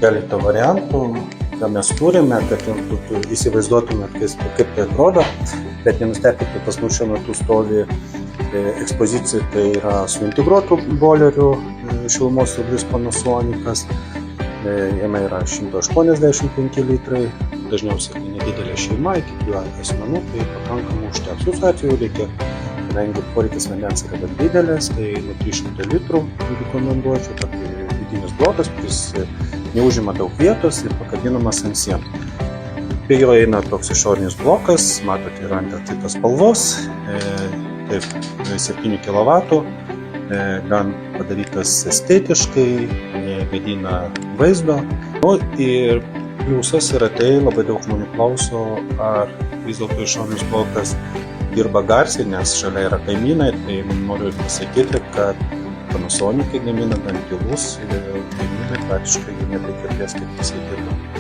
keletą variantų, ką mes turime, kad įsivaizduotumėt, kaip tai atrodo, bet nenustebkite, pas mus šiuo metu stovi ekspozicija, tai yra su integruotų boilerių šilumos siurblys Panasonikas. Jame yra 185 litrai, dažniausiai tai nedidelė šeima, iki 2 asmenų, tai pakankamai užteks. Jūsų atveju reikia, kadangi poreikis vandens yra gan didelis, tai nuo 300 litrų rekomenduočiau, kad vidinis blokas, kuris neužima daug vietos ir pakabinamas ant sienų. Prie jo eina toks išorinis blokas, matote, yra antracitos spalvos, taip 7 kW, gan padarytas estetiškai, negadina vaizdo. Ir pliusas yra tai, labai daug žmonių klauso, ar vis dėlto išorinis blokas dirba garsiai, nes šalia yra kaimynai, tai noriu pasakyti, kad Panasonikai gamina gan tylus ir kaimynai praktiškai nebegirdės, kaip jisai dirba.